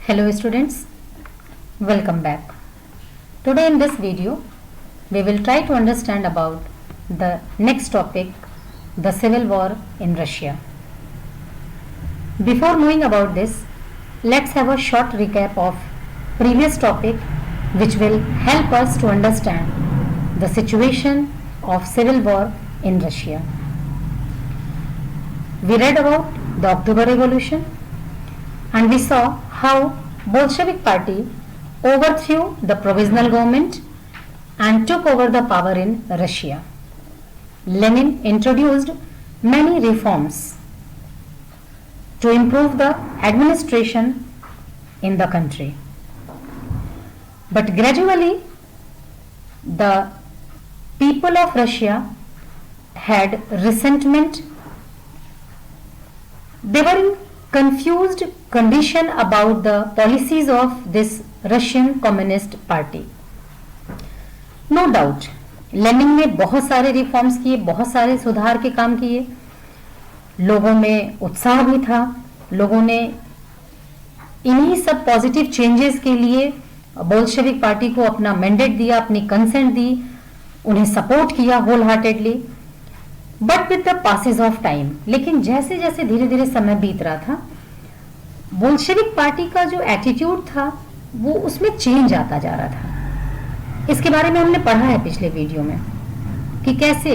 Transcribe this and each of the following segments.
Hello students, welcome back. Today in this video, we will try to understand about the next topic, the civil war in Russia. Before knowing about this, let's have a short recap of previous topic which will help us to understand the situation of civil war in Russia. We read about the October Revolution and we saw how Bolshevik party overthrew the provisional government and took over the power in Russia. Lenin introduced many reforms to improve the administration in the country. But gradually the people of Russia had resentment. They were in confused condition about the policies of this Russian Communist Party. No doubt, Lenin ने बहुत सारे reforms किए, बहुत सारे सुधार के काम किए, लोगों में उत्साह भी था, लोगों ने इन्हीं सब पॉजिटिव चेंजेस के लिए बोल्शेविक पार्टी को अपना मैंडेट दिया, अपनी कंसेंट दी, उन्हें सपोर्ट किया wholeheartedly. But with the passes of time, लेकिन जैसे जैसे धीरे धीरे समय बीत रहा था, बोल्शेविक पार्टी का जो एटीट्यूड था वो उसमें चेंज आता जा रहा था. इसके बारे में हमने पढ़ा है पिछले वीडियो में कि कैसे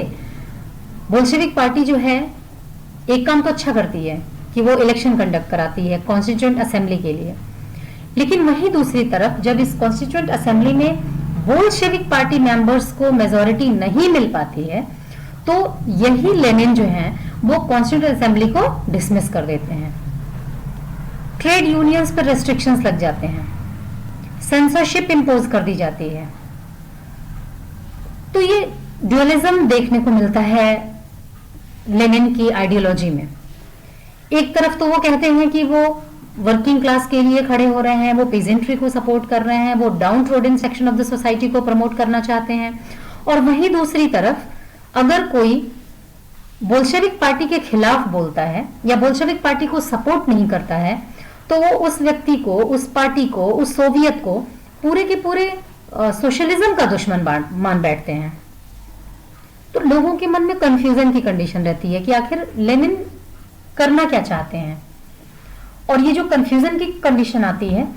बोल्शेविक पार्टी जो है एक काम तो अच्छा करती है कि वो इलेक्शन कंडक्ट कराती है कॉन्स्टिट्यूएंट असेंबली के लिए, लेकिन वहीं दूसरी तरफ जब इस कॉन्स्टिट्यूएंट असेंबली में बोल्शेविक पार्टी मेंबर्स को मेजॉरिटी नहीं मिल पाती है तो यही लेनिन जो है वो कॉन्स्टिट्यूएंट असेंबली को डिसमिस कर देते हैं. ट्रेड यूनियंस पर रेस्ट्रिक्शंस लग जाते हैं, सेंसरशिप इंपोज कर दी जाती है. तो ये ड्यूअलिज्म देखने को मिलता है लेनिन की आइडियोलॉजी में. एक तरफ तो वो कहते हैं कि वो वर्किंग क्लास के लिए खड़े हो रहे हैं, वो पीजेंट्री को सपोर्ट कर रहे हैं, वो down trodden section of the society को प्रमोट करना चाहते हैं, और वहीं दूसरी तरफ अगर कोई बोल्शेविक पार्टी के खिलाफ बोलता है या बोल्शेविक पार्टी को सपोर्ट नहीं करता है तो वो उस व्यक्ति को, उस पार्टी को, उस सोवियत को पूरे के पूरे सोशलिज्म का दुश्मन मान बैठते हैं. तो लोगों के मन में कंफ्यूजन की कंडीशन रहती है कि आखिर लेनिन करना क्या चाहते हैं. और ये जो कंफ्यूजन की कंडीशन आती है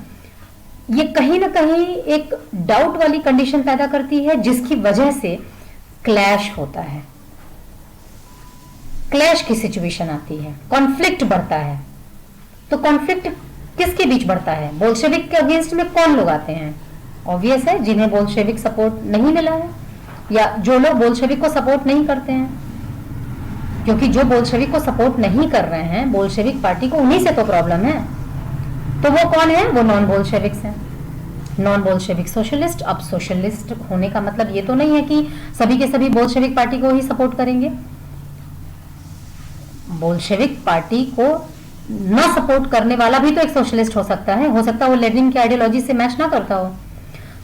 ये कहीं ना कहीं एक डाउट वाली कंडीशन पैदा करती है जिसकी वजह से क्लैश होता है, क्लैश की सिचुएशन आती है, कॉन्फ्लिक्ट बढ़ता है. तो कॉन्फ्लिक्ट किसके बीच बढ़ता है? बोल्शेविक के अगेंस्ट में कौन लोग आते हैं? ऑब्वियस है जिन्हें बोल्शेविक सपोर्ट नहीं मिला है या जो लोग बोल्शेविक को सपोर्ट नहीं करते हैं, क्योंकि जो बोल्शेविक को सपोर्ट नहीं कर रहे हैं बोल्शेविक पार्टी को, उन्हीं से तो प्रॉब्लम है. तो वो कौन है? वो नॉन बोल्शेविक्स हैं, नॉन बोल्शेविक सोशलिस्ट. अब सोशलिस्ट होने का मतलब ये तो नहीं है कि सभी के सभी बोल्शेविक पार्टी को ही सपोर्ट करेंगे. बोल्शेविक पार्टी को न सपोर्ट करने वाला भी तो एक सोशलिस्ट हो सकता है, हो सकता है वो लेनिन की आइडियोलॉजी से मैच ना करता हो.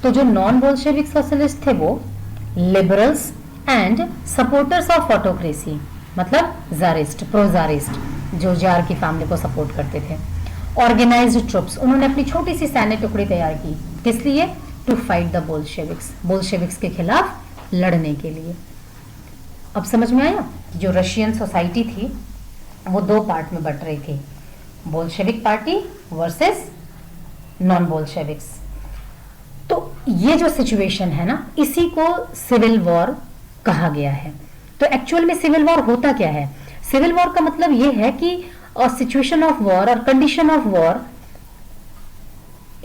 तो जो नॉन बोल्शेविक सोशलिस्ट थे वो liberals and supporters of autocracy, मतलब जारिस्ट, प्रो जारिस्ट, जो जार की फैमिली को सपोर्ट करते थे. ऑर्गेनाइज्ड ट्रुप्स, उन्होंने अपनी छोटी सी सैन्य टुकड़ी तैयार की, किस लिए? To fight the Bolsheviks, Bolsheviks के खिलाफ लड़ने के लिए. अब समझ में आया? जो रशियन सोसाइटी थी वो दो पार्ट में बट रही थी, Bolshevik party versus non Bolsheviks. तो ये जो सिचुएशन है ना, इसी को सिविल वॉर कहा गया है. तो एक्चुअल में सिविल वॉर होता क्या है? सिविल वॉर का मतलब ये है कि सिचुएशन ऑफ वॉर और condition of war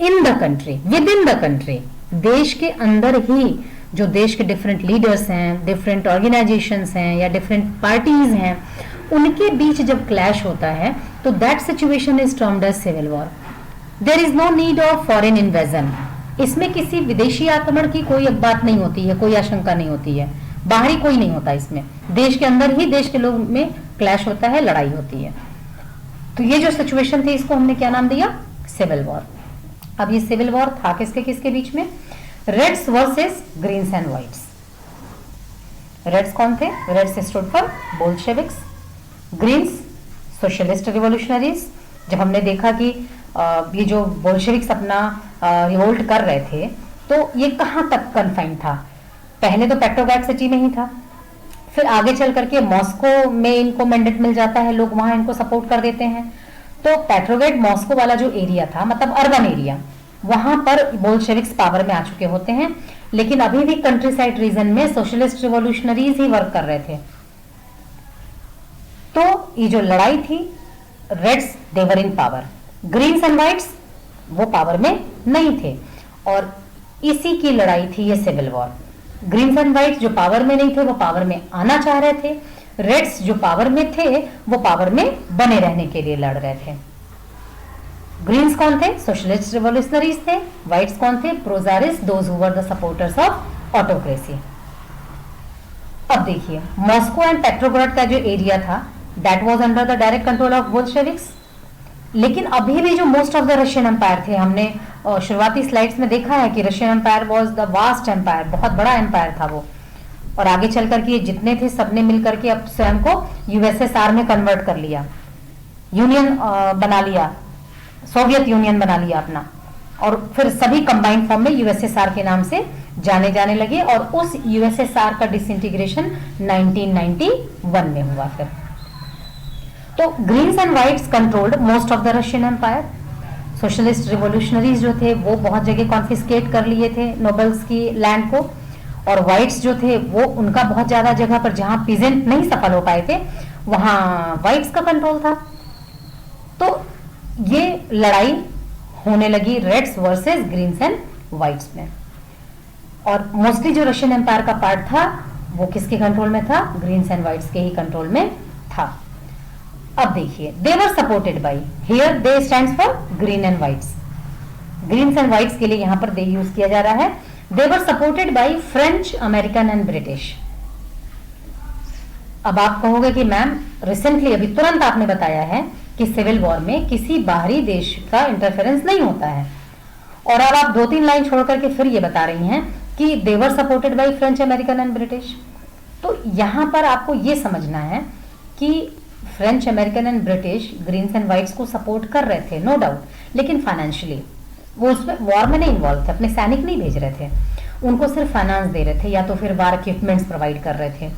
in the country, with in the country, देश के अंदर ही जो देश के डिफरेंट लीडर्स हैं, डिफरेंट ऑर्गेनाइजेशंस हैं या डिफरेंट पार्टीज हैं, उनके बीच जब क्लैश होता है तो that situation is termed as civil war. There is no need of foreign invasion. इसमें किसी विदेशी आक्रमण की कोई बात नहीं होती है, कोई आशंका नहीं होती है, बाहरी कोई नहीं होता. इसमें देश के अंदर ही देश के लोग में क्लैश होता है, लड़ाई होती है. तो ये जो सिचुएशन थी इसको हमने क्या नाम दिया? Civil war. अब ये सिविल वॉर था किसके किसके बीच में? Reds versus Greens and Whites. Reds कौन थे? Reds stood for Bolsheviks, Greens socialist revolutionaries. जब हमने देखा कि ये जो बोल्शेविक्स अपना रिवोल्ट कर रहे थे, तो ये कहाँ तक कन्फाइंड था? पहले तो पेट्रोग्राड सिटी में ही था, फिर आगे चल करके मॉस्को में इनको मैंडेट मिल जाता है, लोग वहां इनको सपोर्ट कर देते हैं। तो पेट्रोग्राड मॉस्को वाला जो एरिया था, मतलब अर्बन एरिया, वहां पर बोल्शेविक्स पावर में आ चुके होते हैं, लेकिन अभी भी कंट्री साइड रीजन में सोशलिस्ट रिवॉल्यूशनरीज ही वर्क कर रहे थे। तो ये जो लड़ाई थी, Reds were in power, Greens and Whites वो पावर में नहीं थे, और इसी की लड़ाई थी ये civil war. Greens and Whites जो पावर में नहीं थे वो पावर में आना चाह रहे थे, रेड्स जो पावर में थे वो पावर में बने रहने के लिए लड़ रहे थे। ग्रीन्स कौन थे? सोशलिस्ट रिवॉल्यूशनरीज थे। व्हाइट्स कौन थे? प्रोजारिस्ट, those who were the supporters of autocracy. अब देखिए, मॉस्को एंड पेट्रोग्राड का जो एरिया था, that was under the direct control of Bolsheviks. लेकिन अभी भी जो most of the Russian empire थे, हमने शुरुआती स्लाइड्स में देखा है कि Russian empire was the vast empire, बहुत बड़ा एम्पायर था वो, और आगे चल करके ये जितने थे सबने मिलकर के अब स्वयं को यूएसएसआर में कन्वर्ट कर लिया, यूनियन बना लिया, सोवियत यूनियन बना लिया अपना, और फिर सभी कंबाइंड फॉर्म में यूएसएसआर के नाम से जाने जाने लगे, और उस यूएसएसआर का डिसइंटीग्रेशन 1991 में हुआ। फिर तो Greens and Whites controlled most of the Russian empire. Socialist revolutionaries जो थे वो बहुत जगह कॉन्फिस्केट कर लिए थे नोबल्स की लैंड को, और व्हाइट्स जो थे वो उनका बहुत ज्यादा जगह पर जहां पीजेंट नहीं सफल हो पाए थे वहां व्हाइट्स का कंट्रोल था। तो ये लड़ाई होने लगी Reds versus Greens and Whites में, और मोस्टली जो रशियन एम्पायर का पार्ट था वो किसके कंट्रोल में था? ग्रीन्स एंड व्हाइट्स के ही कंट्रोल में था। अब देखिए, they were supported by, here they stands for green and whites, greens and whites के लिए यहां पर दे यूज किया जा रहा है। They were supported by French, American and British. अब आप कहोगे कि मैम रिसेंटली अभी तुरंत आपने बताया है कि सिविल वॉर में किसी बाहरी देश का इंटरफेरेंस नहीं होता है, और अब आप 2-3 लाइन छोड़ करके फिर ये बता रही हैं कि they were supported by French, American and British. तो यहां पर आपको ये समझना है कि French, American and British greens and whites को सपोर्ट कर रहे थे, नो डाउट, लेकिन फाइनेंशियली वो उसमें वॉर में नहीं इन्वॉल्व थे, अपने सैनिक नहीं भेज रहे थे, उनको सिर्फ फाइनेंस दे रहे थे या तो फिर वार इक्विपमेंट्स प्रोवाइड कर रहे थे।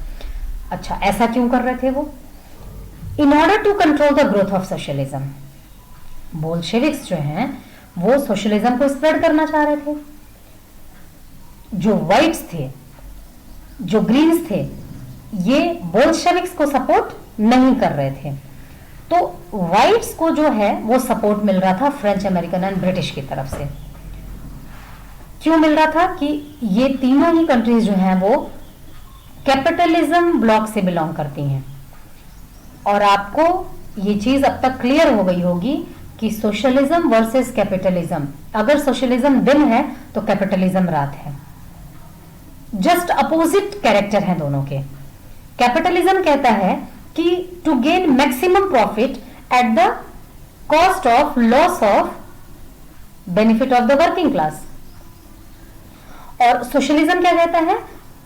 अच्छा, ऐसा क्यों कर रहे थे वो? In order to control the growth of socialism. Bolsheviks जो हैं वो सोशलिज्म को स्प्रेड करना चाह रहे थे। जो व्हाइट्स थे, जो ग्रीन्स थे, ये बोल्शेविक्स को सपोर्ट नहीं कर रहे थे। तो व्हाइट्स को जो है वो सपोर्ट मिल रहा था फ्रेंच, अमेरिकन एंड ब्रिटिश की तरफ से। क्यों मिल रहा था? कि ये तीनों ही कंट्रीज जो हैं वो कैपिटलिज्म ब्लॉक से बिलोंग करती हैं, और आपको ये चीज अब तक क्लियर हो गई होगी कि सोशलिज्म वर्सेस कैपिटलिज्म, अगर सोशलिज्म दिन है तो कैपिटलिज्म रात है। जस्ट अपोजिट कैरेक्टर हैं दोनों के। कैपिटलिज्म कहता है कि to gain maximum profit at the cost of loss of benefit of the working class, और सोशलिज्म क्या कहता है?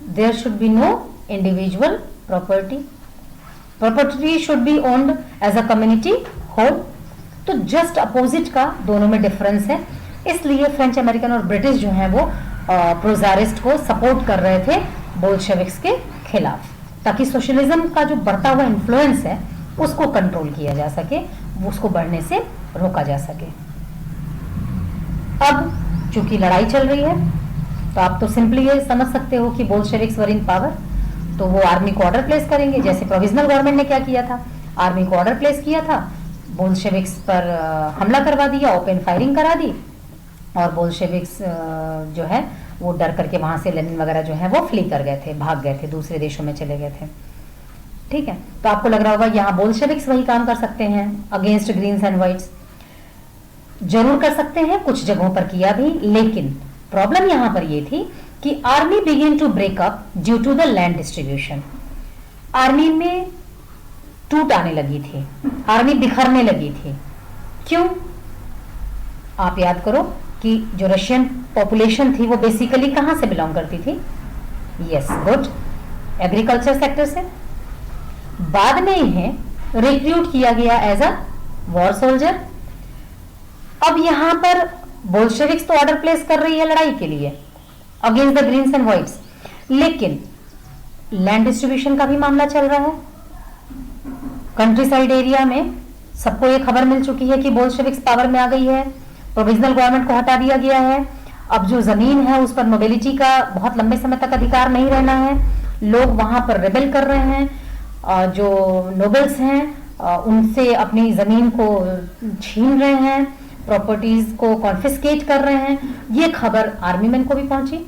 There should be no individual property, property should be owned as a community whole. तो just opposite का दोनों में difference है, इसलिए फ्रेंच, अमेरिकन और ब्रिटिश जो हैं वो प्रोजारिस्ट को सपोर्ट कर रहे थे बोल्शेविक्स के खिलाफ, ताकि सोशलिज्म का जो बढ़ता हुआ इन्फ्लुएंस है उसको कंट्रोल किया जा सके, उसको बढ़ने से रोका जा सके। अब चूंकि लड़ाई चल रही है तो आप तो सिंपली ये समझ सकते हो कि बोल्शेविक्स वर इन पावर, तो वो आर्मी को ऑर्डर प्लेस करेंगे, जैसे प्रोविजनल गवर्नमेंट ने क्या किया था, आर्मी को ऑर्डर प्लेस किया था, बोल्शेविक्स पर हमला करवा दिया, ओपन फायरिंग करा दी, और बोल्शेविक्स जो है वो डर करके वहां से लेनिन वगैरह जो है वो फ्ली कर गए थे, भाग गए थे, दूसरे देशों में चले गए थे। ठीक है, तो आपको लग रहा होगा यहाँ बोल्शेविक्स वही काम कर सकते हैं अगेंस्ट ग्रीन्स एंड व्हाइट्स। जरूर कर सकते हैं, कुछ जगहों पर किया भी, लेकिन प्रॉब्लम यहां पर ये थी कि army begin to break up due to the land distribution. Army में टूट आने लगी थी, आर्मी बिखरने लगी थी। क्यों? आप याद करो कि जो रशियन पॉपुलेशन थी वो बेसिकली कहां से बिलोंग करती थी? यस, गुड, एग्रीकल्चर सेक्टर से। बाद में इन्हें रिक्रूट किया गया एज अ वॉर सोल्जर। अब यहां पर बोल्शेविक्स तो ऑर्डर प्लेस कर रही है लड़ाई के लिए against the Greens and Whites, लेकिन लैंड डिस्ट्रीब्यूशन का भी मामला चल रहा है। कंट्री साइड एरिया में सबको ये खबर मिल चुकी है कि बोल्शेविक्स पावर में आ गई है, प्रोविजनल गवर्नमेंट को हटा दिया गया है। अब जो जमीन है उस पर नोबेलिटी का बहुत लंबे समय तक अधिकार नहीं रहना है, लोग वहां पर रेबेल कर रहे हैं, जो नोबल्स हैं उनसे अपनी जमीन को छीन रहे हैं, प्रॉपर्टीज को कॉन्फिस्केट कर रहे हैं। ये खबर आर्मी मैन को भी पहुंची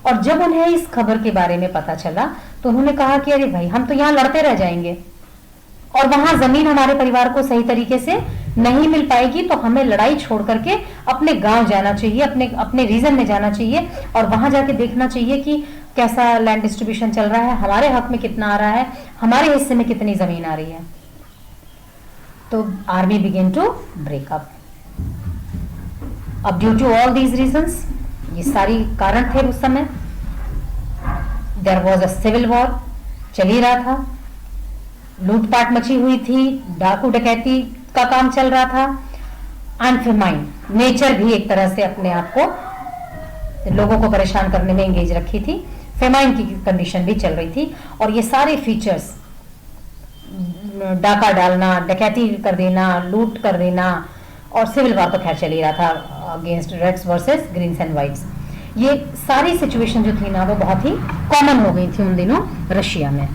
और जब उन्हें इस खबर के बारे में पता चला तो उन्होंने कहा कि अरे भाई हम तो यहाँ लड़ते रह जाएंगे और वहां जमीन हमारे परिवार को सही तरीके से नहीं मिल पाएगी, तो हमें लड़ाई छोड़ करके अपने गांव जाना चाहिए, अपने अपने रीजन में जाना चाहिए और वहां जाके देखना चाहिए कि कैसा लैंड डिस्ट्रीब्यूशन चल रहा है, हमारे हक में कितना आ रहा है, हमारे हिस्से में कितनी जमीन आ रही है। तो आर्मी बिगेन टू ब्रेकअप। अब due to all these reasons, ये सारी कारण थे उस समय, there was a civil war चल ही रहा था, लूटपाट मची हुई थी, डाकू डकैती का काम चल रहा था, एंड फेमाइन, नेचर भी एक तरह से अपने आप को लोगों को परेशान करने में एंगेज रखी थी, फेमाइन की कंडीशन भी चल रही थी। और ये सारे फीचर्स, डाका डालना, डकैती कर देना, लूट कर देना और सिविल वॉर तो खैर चल ही रहा था against Reds versus Greens and Whites, ये सारी सिचुएशन जो थी ना वो बहुत ही कॉमन हो गई थी उन दिनों रशिया में।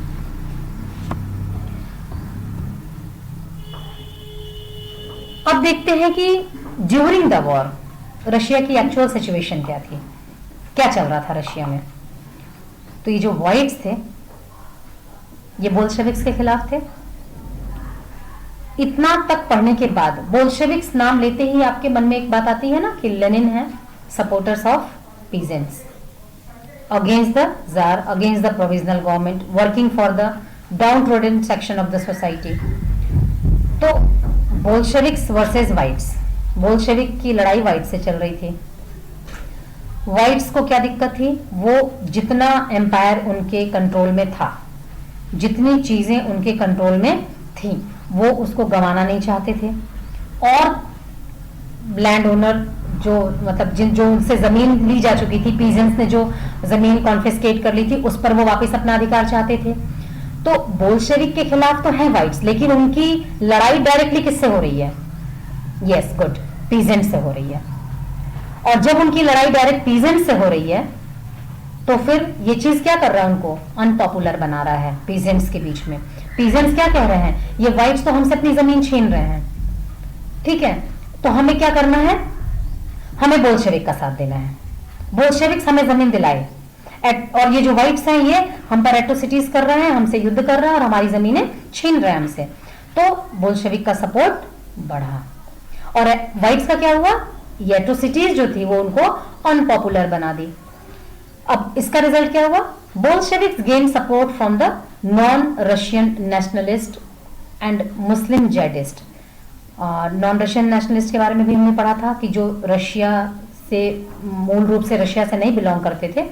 अब देखते हैं कि ड्यूरिंग द वॉर रशिया की एक्चुअल सिचुएशन क्या थी, क्या चल रहा था रशिया में। तो ये जो व्हाइट्स थे ये बोल्शेविक्स के खिलाफ थे। इतना तक पढ़ने के बाद बोल्शेविक्स नाम लेते ही आपके मन में एक बात आती है ना कि लेनिन है supporters of peasants against the jar, against the provisional government, working for the down trodden section of the society. तो बोल्शेविक्स वर्सेस व्हाइट्स, बोल्शेविक की लड़ाई व्हाइट से चल रही थी। व्हाइट्स को क्या दिक्कत थी, वो जितना एम्पायर उनके कंट्रोल में था, जितनी चीजें उनके कंट्रोल में थी वो उसको गंवाना नहीं चाहते थे। और लैंड ओनर जो मतलब जो उनसे जमीन ली जा चुकी थी, पीजेंट्स ने जो जमीन कॉन्फिस्केट कर ली थी उस पर वो वापस अपना अधिकार चाहते थे। तो बोल्शेविक के खिलाफ तो है व्हाइट्स, लेकिन उनकी लड़ाई डायरेक्टली किससे हो रही है? यस गुड, पीजेंट से हो रही है। और जब उनकी लड़ाई डायरेक्ट पीजेंट से हो रही है तो फिर ये चीज क्या कर रहा है, उनको अनपॉपुलर बना रहा है पीजेंट्स के बीच में। पीजेंट्स क्या कह रहे हैं, ये व्हाइट्स तो हमसे अपनी जमीन छीन रहे हैं, ठीक है, तो हमें क्या करना है, हमें बोल्शेविक का साथ देना है, बोल्शेविक्स हमें जमीन दिलाए। और ये जो व्हाइट्स हैं ये हम पर एट्रोसिटीज कर रहे हैं, हमसे युद्ध कर रहे हैं और हमारी जमीनें छीन रहे हैं हमसे। तो बोल्शेविक का सपोर्ट बढ़ा और व्हाइट्स का क्या हुआ, ये एट्रोसिटीज जो थी वो उनको अनपॉपुलर बना दी। अब इसका रिजल्ट क्या हुआ, Bolsheviks gain support from the non Russian nationalist and Muslim jadidist. Non Russian nationalist के बारे में भी हमने पढ़ा था कि जो रशिया से मूल रूप से रशिया से नहीं बिलोंग करते थे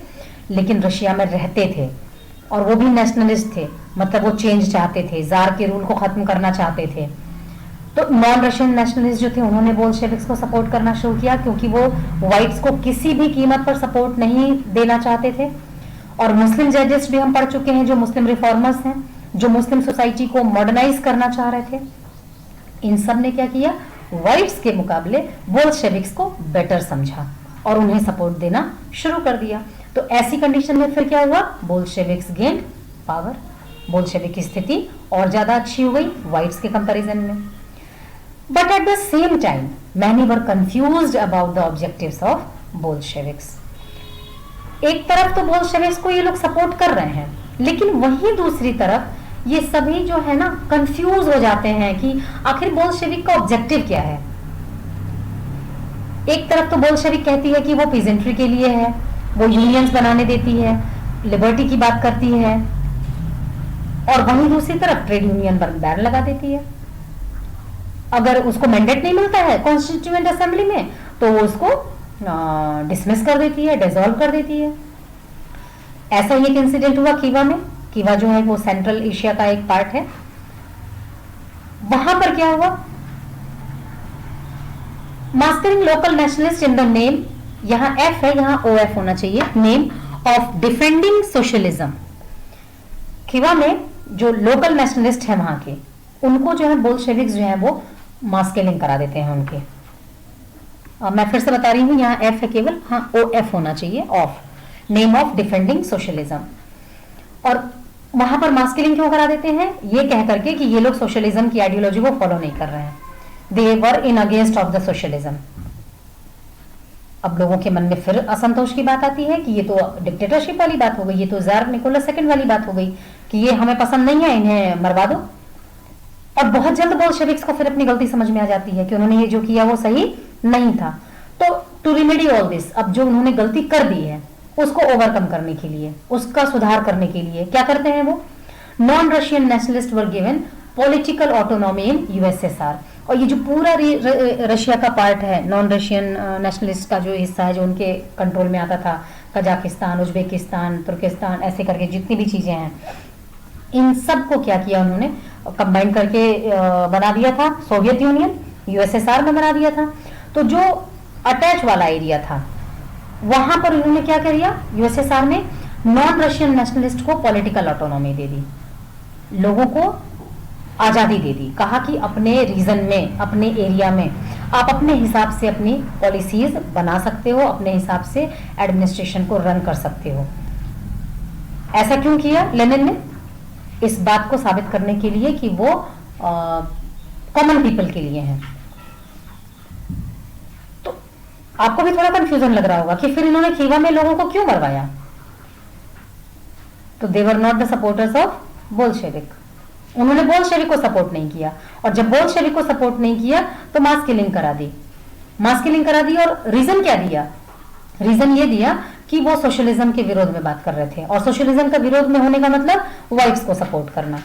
लेकिन रशिया में रहते थे और वो भी नेशनलिस्ट थे, मतलब वो चेंज चाहते थे, जार के रूल को खत्म करना चाहते थे। तो नॉन रशियन नेशनलिस्ट जो थे उन्होंने बोल्शेविक्स को सपोर्ट करना शुरू किया क्योंकि वो व्हाइट्स को किसी भी कीमत पर सपोर्ट नहीं देना चाहते थे। और मुस्लिम जजिस्ट भी हम पढ़ चुके हैं, जो मुस्लिम रिफॉर्मर्स हैं, जो मुस्लिम सोसाइटी को मॉडर्नाइज करना चाह रहे थे। इन सब ने क्या किया, व्हाइट्स के मुकाबले बोल्शेविक्स को बेटर समझा और उन्हें सपोर्ट देना शुरू कर दिया। तो ऐसी कंडीशन में फिर क्या हुआ, बोल्शेविक्स गेन पावर, बोल्शेविक की स्थिति और ज्यादा अच्छी हो गई व्हाइट्स के कंपैरिजन में। But at the same time many were confused about the objectives of Bolsheviks. एक तरफ तो बोल्शेविक्स को ये लोग सपोर्ट कर रहे हैं, लेकिन वहीं दूसरी तरफ ये सभी जो है ना कंफ्यूज हो जाते हैं कि आखिर बोल्शेविक का ऑब्जेक्टिव क्या है। एक तरफ तो बोल्शेविक कहती है कि वो पीजेंट्री के लिए है, वो यूनियंस बनाने देती है, लिबर्टी की बात करती है, और वहीं दूसरी तरफ ट्रेड यूनियन पर बैन लगा देती है। अगर उसको मैंडेट नहीं मिलता है कॉन्स्टिट्यूएंट असेंबली में तो वो उसको डिसमिस कर देती है, डिसॉल्व कर देती है। ऐसा ही एक इंसिडेंट हुआ कीवा में। कीवा जो है वो सेंट्रल एशिया का एक पार्ट है। वहां पर क्या हुआ, massacring local nationalist in the name, यहां एफ है, यहां ओ एफ होना चाहिए, name of defending socialism. Khiva में जो लोकल नेशनलिस्ट है वहां के, उनको जो है बोल्शेविक्स जो है वो मास्किलिंग करा देते हैं उनके। मैं फिर से बता रही हूं, यहाँ एफ है केवल, हाँ ओ एफ होना चाहिए, of, name of defending socialism. और वहां पर मास्किलिंग क्यों करा देते हैं? ये कह करके कि ये लोग सोशलिज्म की आइडियोलॉजी को फॉलो नहीं कर रहे हैं, they were in against of the socialism. अब लोगों के मन में फिर असंतोष की बात आती है कि ये तो डिक्टेटरशिप वाली बात हो गई, ये तो जार निकोलस सेकंड वाली बात हो गई कि ये हमें पसंद नहीं है, इन्हें मरवा दो। और बहुत जल्द बोल्शेविक्स को फिर अपनी गलती समझ में आ जाती है कि उन्होंने ये जो किया वो सही नहीं था। तो टू रिमेडी ऑल दिस, अब जो उन्होंने गलती कर दी है उसको ओवरकम करने के लिए, उसका सुधार करने के लिए क्या करते हैं वो? Non Russian nationalist were given political autonomy in USSR. और ये जो पूरा रशिया का पार्ट है, नॉन रशियन नेशनलिस्ट का जो हिस्सा है जो उनके कंट्रोल में आता था, कजाकिस्तान, उज्बेकिस्तान, तुर्किस्तान, ऐसे करके जितनी भी चीजें हैं, इन सब को क्या किया उन्होंने? कंबाइन करके बना दिया था सोवियत यूनियन, यूएसएसआर में बना दिया था। तो जो अटैच वाला एरिया था वहां पर उन्होंने क्या कर दिया? यूएसएसआर ने नॉन रशियन नेशनलिस्ट को पॉलिटिकल ऑटोनॉमी दे दी, लोगों को आजादी दे दी, कहा कि अपने रीजन में, अपने एरिया में आप अपने हिसाब से अपनी पॉलिसीज बना सकते हो, अपने हिसाब से एडमिनिस्ट्रेशन को रन कर सकते हो। ऐसा क्यों किया लेनिन ने? इस बात को साबित करने के लिए कि वो कॉमन पीपल के लिए हैं। तो आपको भी थोड़ा कंफ्यूजन लग रहा होगा कि फिर इन्होंने खीवा में लोगों को क्यों मरवाया? तो they were not the supporters of Bolshevik, उन्होंने बोल्शेविक को सपोर्ट नहीं किया। और जब बोल्शेविक को सपोर्ट नहीं किया तो मास किलिंग करा दी, मास किलिंग करा दी। और रीजन क्या दिया? रीजन ये दिया कि वो सोशलिज्म के विरोध में बात कर रहे थे, और सोशलिज्म का विरोध में होने का मतलब व्हाइट्स को सपोर्ट करना।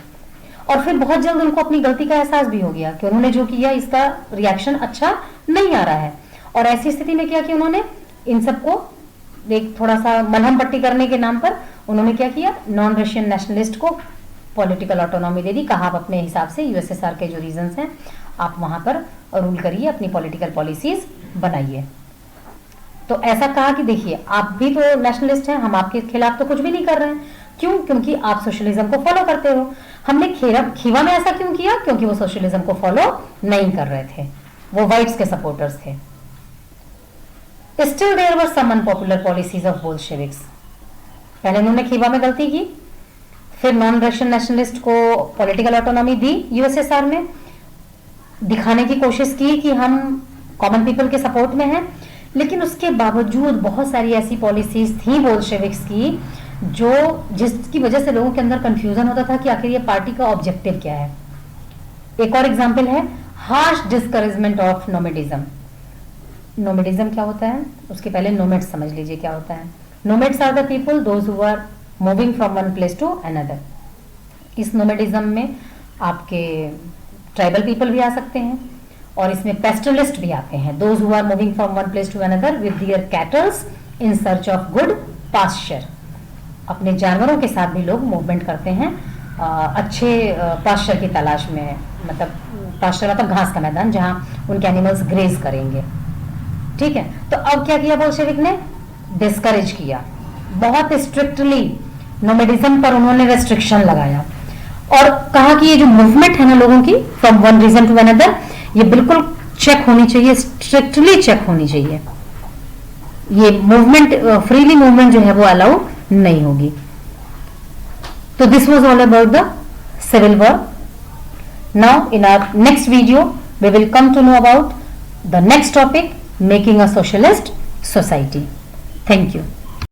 और फिर बहुत जल्द उनको अपनी गलती का एहसास भी हो गया कि उन्होंने जो किया इसका रिएक्शन अच्छा नहीं आ रहा है। और ऐसी स्थिति में क्या किया उन्होंने? इन सबको एक थोड़ा सा मलहम पट्टी करने के नाम पर उन्होंने क्या किया? नॉन रशियन नेशनलिस्ट को पॉलिटिकल ऑटोनॉमी दे दी, कहा आप अपने हिसाब से यूएसएसआर के जो रीजंस हैं आप वहां पर रूल करिए, अपनी पॉलिटिकल पॉलिसीज बनाइए। तो ऐसा कहा कि देखिए आप भी तो नेशनलिस्ट हैं, हम आपके खिलाफ तो कुछ भी नहीं कर रहे हैं। क्यों? क्योंकि आप सोशलिज्म को फॉलो करते हो। हमने खीवा में ऐसा क्यों किया? क्योंकि वो सोशलिज्म को फॉलो नहीं कर रहे थे, वो व्हाइट्स के सपोर्टर्स थे। Still there were some unpopular policies of Bolsheviks. पहले उन्होंने खीवा में गलती की, फिर नॉन रशियन नेशनलिस्ट को पॉलिटिकल ऑटोनॉमी दी यूएसएसआर में, दिखाने की कोशिश की कि हम कॉमन पीपल के सपोर्ट में हैं। लेकिन उसके बावजूद बहुत सारी ऐसी पॉलिसीज थी बोल्शेविक्स की जो जिसकी वजह से लोगों के अंदर कंफ्यूजन होता था कि आखिर ये पार्टी का ऑब्जेक्टिव क्या है। एक और एग्जांपल है हार्श डिस्करेजमेंट ऑफ नोमेडिज्म। नोमेडिज्म क्या होता है? उसके पहले नोमेड्स समझ लीजिए क्या होता है। Nomads are the people those who are moving from one place to another. इस नोमेडिज्म में आपके ट्राइबल पीपल भी आ सकते हैं, और इसमें पेस्टरलिस्ट भी आते हैं, those who are moving from one place to another with their cattles in search of good pasture. अपने जानवरों के साथ भी लोग मूवमेंट करते हैं अच्छे पास्चर की तलाश में, मतलब पास्चर मतलब घास का मैदान जहां उनके एनिमल्स ग्रेज करेंगे। ठीक है, तो अब क्या किया बोल्शेविक ने? डिस्करेज किया, बहुत स्ट्रिक्टली नोमेडिज्म पर उन्होंने रेस्ट्रिक्शन लगाया और कहा कि ये जो मूवमेंट है ना लोगों की from one region to another, ये बिल्कुल चेक होनी चाहिए, स्ट्रिक्टली चेक होनी चाहिए। ये मूवमेंट फ्रीली मूवमेंट जो है वो अलाउ नहीं होगी। तो this was all about the civil war. Now in our next video we will come to know about the next topic, making a socialist society. Thank you.